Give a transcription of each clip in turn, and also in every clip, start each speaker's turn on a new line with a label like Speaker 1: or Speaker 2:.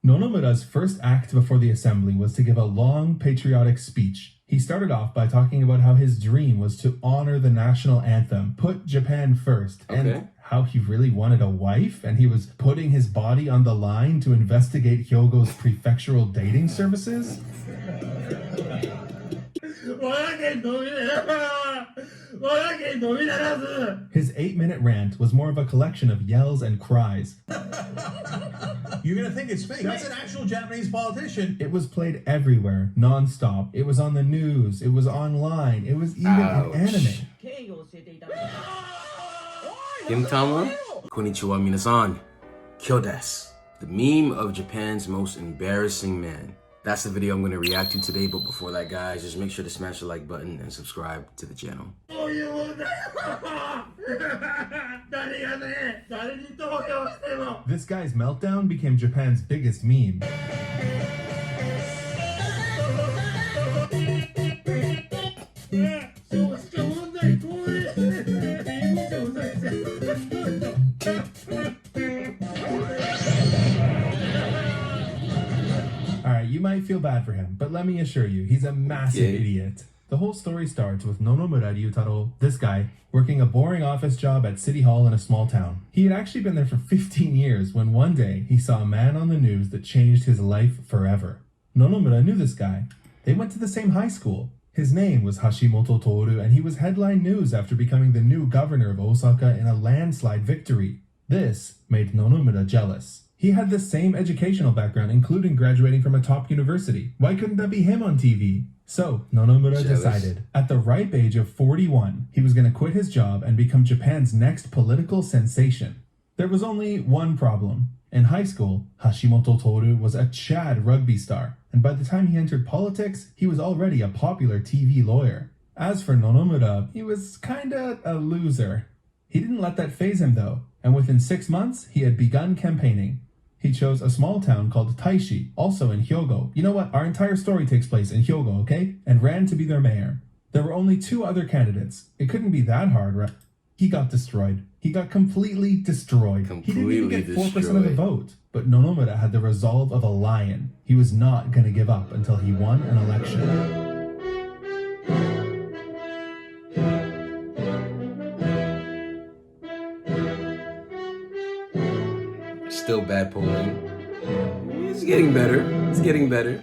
Speaker 1: Nonomura's first act before the assembly was to give a long patriotic speech. He started off by talking about how his dream was to honor the national anthem, put Japan first, and how he really wanted a wife, and he was putting his body on the line to investigate Hyogo's prefectural dating services. His 8-minute rant was more of a collection of yells and cries.
Speaker 2: You're gonna think it's fake. That's an actual Japanese politician.
Speaker 1: It was played everywhere, non-stop. It was on the news. It was online. It was even in anime.
Speaker 3: Gintama? Konnichiwa minasan. Kyo desu. The meme of Japan's most embarrassing man. That's the video I'm going to react to today, but before that, guys, just make sure to smash the like button and subscribe to the channel.
Speaker 1: This guy's meltdown became Japan's biggest meme. Alright, you might feel bad for him, but let me assure you, he's a massive idiot. The whole story starts with Nonomura Ryutaro, this guy, working a boring office job at City Hall in a small town. He had actually been there for 15 years when one day he saw a man on the news that changed his life forever. Nonomura knew this guy. They went to the same high school. His name was Hashimoto Toru, and he was headline news after becoming the new governor of Osaka in a landslide victory. This made Nonomura jealous. He had the same educational background, including graduating from a top university. Why couldn't that be him on TV? So, Nonomura decided, at the ripe age of 41, he was going to quit his job and become Japan's next political sensation. There was only one problem. In high school, Hashimoto Toru was a Chad rugby star, and by the time he entered politics, he was already a popular TV lawyer. As for Nonomura, he was kinda a loser. He didn't let that faze him though, and within 6 months, he had begun campaigning. He chose a small town called Taishi, also in Hyogo. You know what? Our entire story takes place in Hyogo, okay? And ran to be their mayor. There were only 2 other candidates. It couldn't be that hard, right? He got destroyed. He got completely destroyed. He didn't even get 4% of the vote. But Nonomura had the resolve of a lion. He was not going to give up until he won an election.
Speaker 3: Still bad polling. It's getting better. It's getting better.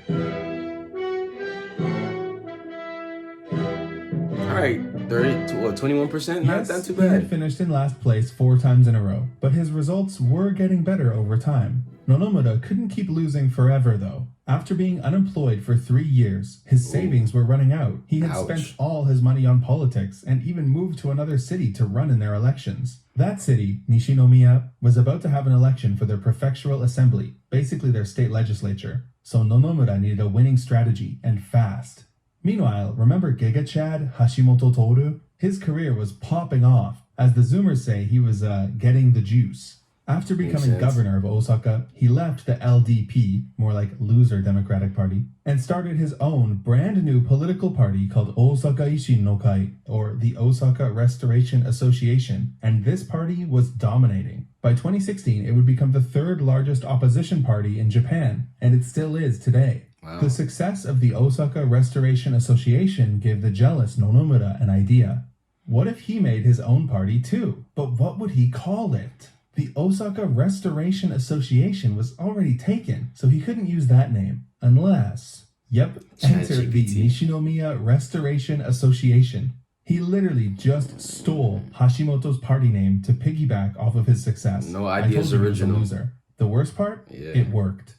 Speaker 3: Alright, 21%? Not too bad.
Speaker 1: He had finished in last place 4 times in a row, but his results were getting better over time. Nonomura couldn't keep losing forever though. After being unemployed for 3 years, his savings were running out. He had spent all his money on politics and even moved to another city to run in their elections. That city, Nishinomiya, was about to have an election for their prefectural assembly, basically their state legislature. So Nonomura needed a winning strategy, and fast. Meanwhile, remember Giga Chad, Hashimoto Toru? His career was popping off. As the Zoomers say, he was getting the juice. After becoming governor of Osaka, he left the LDP, more like loser Democratic Party, and started his own brand new political party called Osaka Ishin no Kai, or the Osaka Restoration Association, and this party was dominating. By 2016, it would become the 3rd largest opposition party in Japan, and it still is today. Wow. The success of the Osaka Restoration Association gave the jealous Nonomura an idea. What if he made his own party too? But what would he call it? The Osaka Restoration Association was already taken, so he couldn't use that name. Unless... Yep, enter the Nishinomiya Restoration Association. He literally just stole Hashimoto's party name to piggyback off of his success.
Speaker 3: No ideas original.
Speaker 1: Loser. The worst part? It worked.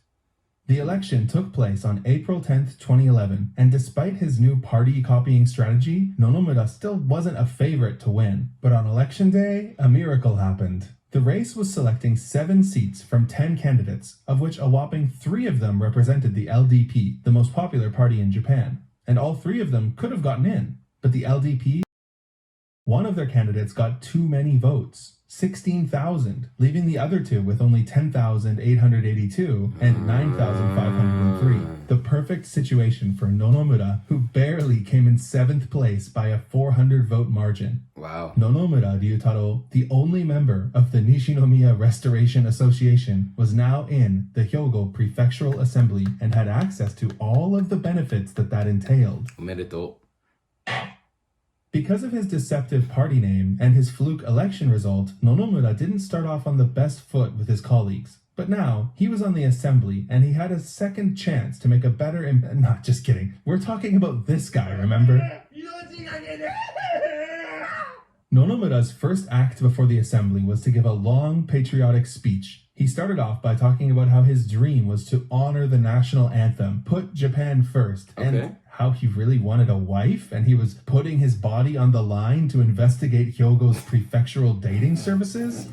Speaker 1: The election took place on April 10th, 2011, and despite his new party-copying strategy, Nonomura still wasn't a favorite to win. But on election day, a miracle happened. The race was selecting 7 seats from 10 candidates, of which a whopping 3 of them represented the LDP, the most popular party in Japan. And all 3 of them could have gotten in, but the LDP One of their candidates got too many votes, 16,000, leaving the other two with only 10,882 and 9,503. The perfect situation for Nonomura, who barely came in 7th place by a 400-vote margin.
Speaker 3: Wow.
Speaker 1: Nonomura Ryutaro, the only member of the Nishinomiya Restoration Association, was now in the Hyogo Prefectural Assembly and had access to all of the benefits that entailed.
Speaker 3: Omedetou.
Speaker 1: Because of his deceptive party name and his fluke election result, Nonomura didn't start off on the best foot with his colleagues. But now, he was on the assembly, and he had a second chance to make a better Not, just kidding. We're talking about this guy, remember? Nonomura's first act before the assembly was to give a long, patriotic speech. He started off by talking about how his dream was to honor the national anthem, put Japan first, and how he really wanted a wife, and he was putting his body on the line to investigate Hyogo's prefectural dating services.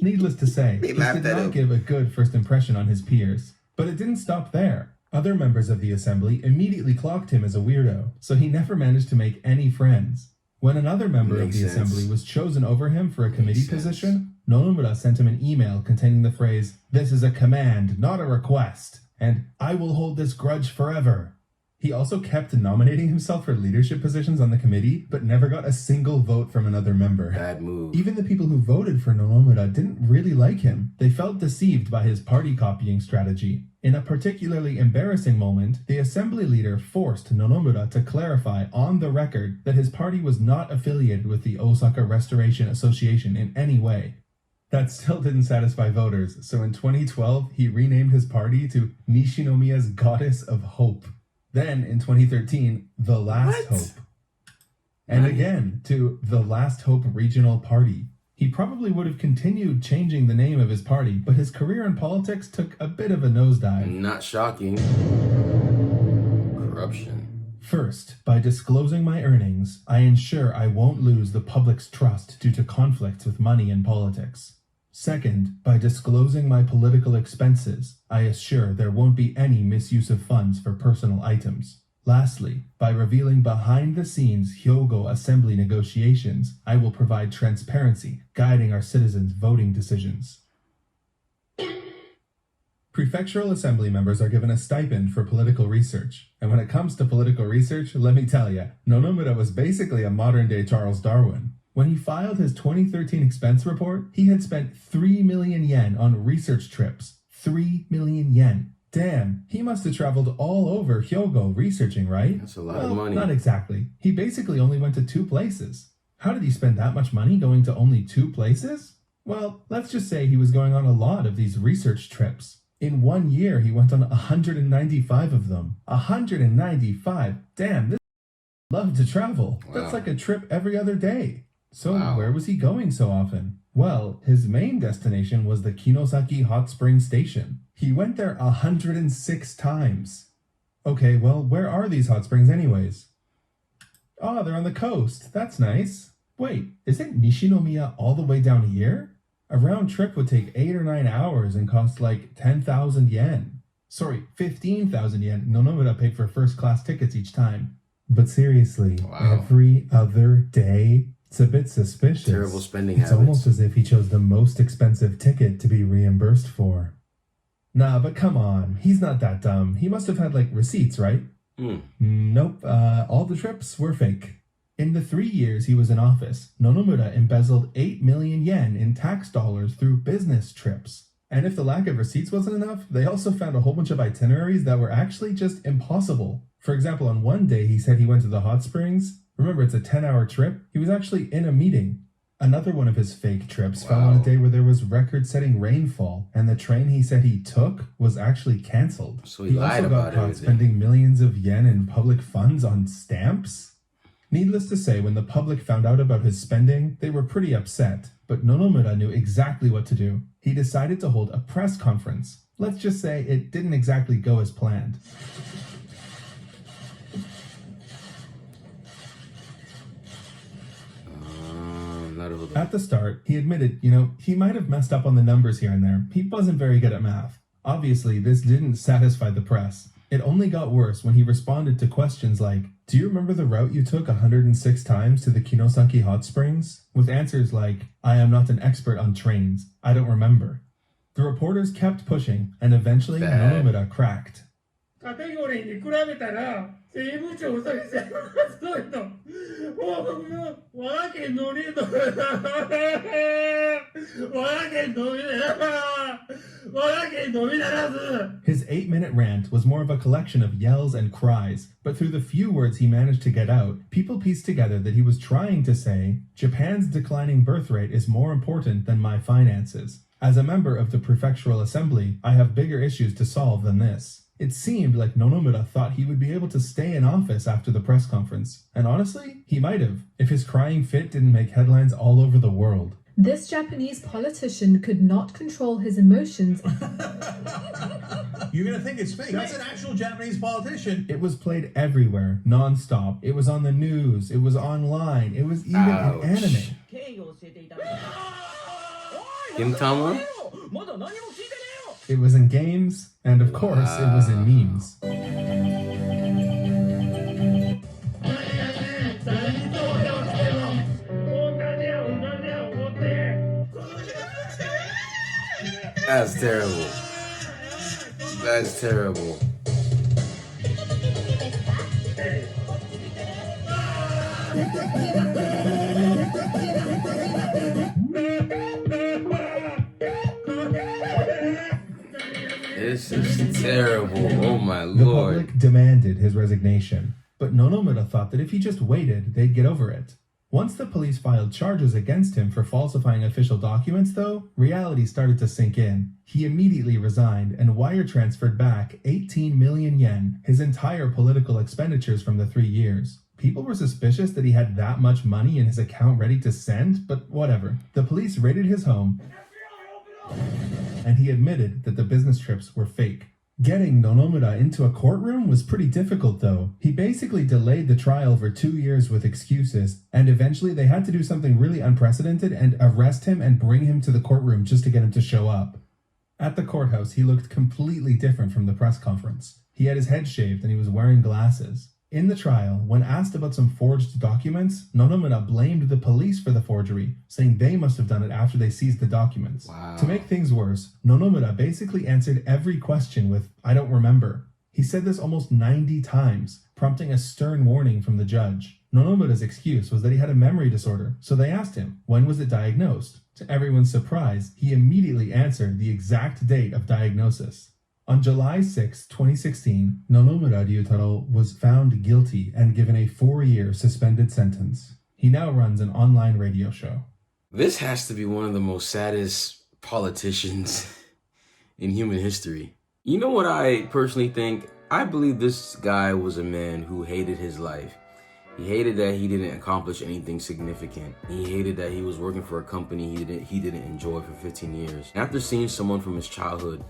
Speaker 1: Needless to say, this did not give a good first impression on his peers. But it didn't stop there. Other members of the assembly immediately clocked him as a weirdo, so he never managed to make any friends. When another member of the assembly was chosen over him for a committee position, Nonomura sent him an email containing the phrase, "This is a command, not a request," and "I will hold this grudge forever." He also kept nominating himself for leadership positions on the committee, but never got a single vote from another member.
Speaker 3: Bad move.
Speaker 1: Even the people who voted for Nonomura didn't really like him. They felt deceived by his party copying strategy. In a particularly embarrassing moment, the assembly leader forced Nonomura to clarify on the record that his party was not affiliated with the Osaka Restoration Association in any way. That still didn't satisfy voters, so in 2012, he renamed his party to Nishinomiya's Goddess of Hope. Then, in 2013, The Last Hope. And again, to The Last Hope Regional Party. He probably would have continued changing the name of his party, but his career in politics took a bit of a nosedive.
Speaker 3: Not shocking. Corruption.
Speaker 1: First, by disclosing my earnings, I ensure I won't lose the public's trust due to conflicts with money in politics. Second, by disclosing my political expenses, I assure there won't be any misuse of funds for personal items. Lastly, by revealing behind-the-scenes Hyogo Assembly negotiations, I will provide transparency, guiding our citizens' voting decisions. Prefectural assembly members are given a stipend for political research. And when it comes to political research, let me tell you, Nonomura was basically a modern-day Charles Darwin. When he filed his 2013 expense report, he had spent 3 million yen on research trips. 3 million yen. Damn, he must have traveled all over Hyogo researching, right?
Speaker 3: That's a lot of money.
Speaker 1: Not exactly. He basically only went to 2 places. How did he spend that much money going to only 2 places? Well, let's just say he was going on a lot of these research trips. In 1 year, he went on 195 of them. 195. Damn, this loved to travel.
Speaker 3: Wow.
Speaker 1: That's like a trip every other day. So
Speaker 3: Wow.
Speaker 1: Where was he going so often? Well, his main destination was the Kinosaki Hot Spring Station. He went there 106 times. Okay, well, where are these hot springs anyways? Oh, they're on the coast. That's nice. Wait, isn't Nishinomiya all the way down here? A round trip would take 8 or 9 hours and cost like 10,000 yen. Sorry, 15,000 yen. Nonomura paid for first-class tickets each time. But seriously,
Speaker 3: Wow.
Speaker 1: every other day? It's a bit suspicious.
Speaker 3: Terrible spending
Speaker 1: It's
Speaker 3: habits.
Speaker 1: almost as if he chose the most expensive ticket to be reimbursed for. Nah, but come on. He's not that dumb. He must have had, like, receipts, right? Nope. All the trips were fake. In the 3 years he was in office, Nonomura embezzled 8 million yen in tax dollars through business trips. And if the lack of receipts wasn't enough, they also found a whole bunch of itineraries that were actually just impossible. For example, on one day he said he went to the hot springs. Remember, it's a 10-hour trip. He was actually in a meeting. Another one of his fake trips fell on a day where there was record-setting rainfall, and the train he said he took was actually canceled.
Speaker 3: So he lied
Speaker 1: also
Speaker 3: about
Speaker 1: got caught
Speaker 3: everything.
Speaker 1: spending millions of yen in public funds on stamps. Needless to say, when the public found out about his spending, they were pretty upset. But Nonomura knew exactly what to do. He decided to hold a press conference. Let's just say it didn't exactly go as planned. At the start, he admitted, he might have messed up on the numbers here and there. He wasn't very good at math. Obviously, this didn't satisfy the press. It only got worse when he responded to questions like, "Do you remember the route you took 106 times to the Kinosaki hot springs?" With answers like, "I am not an expert on trains. I don't remember." The reporters kept pushing, and eventually Nonomura cracked.
Speaker 4: カテゴリーに比べたら、税務庁それ全部そういうの。報告のわらけんのりと。わらけんのみならず。わらけんのみならず。
Speaker 1: His 8-minute rant was more of a collection of yells and cries, but through the few words he managed to get out, people pieced together that he was trying to say, Japan's declining birth rate is more important than my finances. As a member of the prefectural assembly, I have bigger issues to solve than this. It seemed like Nonomura thought he would be able to stay in office after the press conference. And honestly, he might have, if his crying fit didn't make headlines all over the world.
Speaker 5: This Japanese politician could not control his emotions.
Speaker 2: You're going to think it's fake. That's an actual Japanese politician.
Speaker 1: It was played everywhere, non-stop. It was on the news. It was online. It was even in anime. It was in games, and of course, it was in memes.
Speaker 3: That's terrible. That's terrible. This is terrible. Oh my
Speaker 1: The
Speaker 3: lord.
Speaker 1: public demanded his resignation, but Nonomura thought that if he just waited, they'd get over it. Once the police filed charges against him for falsifying official documents, though, reality started to sink in. He immediately resigned and wire transferred back 18 million yen, his entire political expenditures from the 3 years. People were suspicious that he had that much money in his account ready to send, but whatever. The police raided his home, and he admitted that the business trips were fake. Getting Nonomura into a courtroom was pretty difficult, though. He basically delayed the trial for 2 years with excuses, and eventually they had to do something really unprecedented and arrest him and bring him to the courtroom just to get him to show up. At the courthouse, he looked completely different from the press conference. He had his head shaved and he was wearing glasses. In the trial, when asked about some forged documents, Nonomura blamed the police for the forgery, saying they must have done it after they seized the documents.
Speaker 3: Wow.
Speaker 1: To make things worse, Nonomura basically answered every question with, "I don't remember." He said this almost 90 times, prompting a stern warning from the judge. Nonomura's excuse was that he had a memory disorder, so they asked him, when was it diagnosed? To everyone's surprise, he immediately answered the exact date of diagnosis. On July 6, 2016, Nonomura Ryutaro was found guilty and given a 4-year suspended sentence. He now runs an online radio show.
Speaker 3: This has to be one of the most saddest politicians in human history. You know what I personally think? I believe this guy was a man who hated his life. He hated that he didn't accomplish anything significant. He hated that he was working for a company he didn't enjoy for 15 years. After seeing someone from his childhood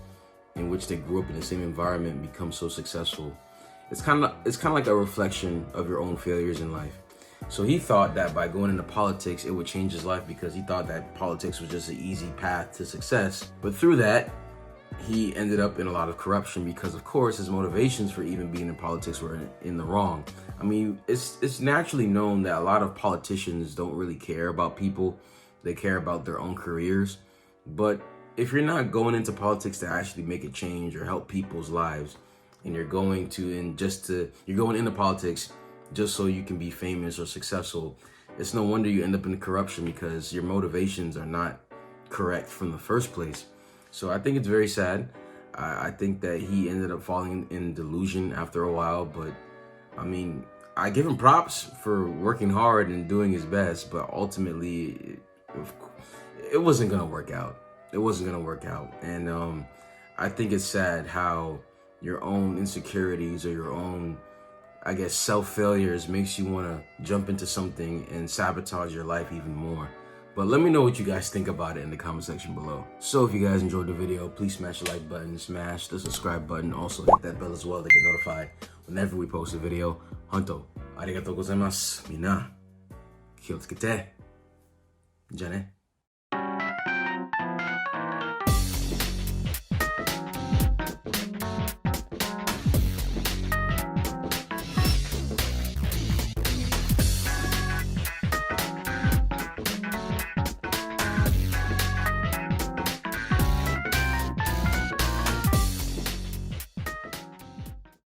Speaker 3: in which they grew up in the same environment become so successful, it's kind of like a reflection of your own failures in life. So he thought that by going into politics, it would change his life because he thought that politics was just an easy path to success. But through that, he ended up in a lot of corruption because, of course, his motivations for even being in politics were in the wrong. I mean, it's naturally known that a lot of politicians don't really care about people. They care about their own careers. But if you're not going into politics to actually make a change or help people's lives, and you're going into politics just so you can be famous or successful, it's no wonder you end up in corruption because your motivations are not correct from the first place. So I think it's very sad. I think that he ended up falling in delusion after a while, but I mean, I give him props for working hard and doing his best, but ultimately it wasn't gonna work out. It wasn't gonna work out. And I think it's sad how your own insecurities or your own, I guess, self-failures makes you wanna jump into something and sabotage your life even more. But let me know what you guys think about it in the comment section below. So if you guys enjoyed the video, please smash the like button, smash the subscribe button, also hit that bell as well to get notified whenever we post a video. Honto, arigatou gozaimasu. Mina, kiyotsukete. Ja ne.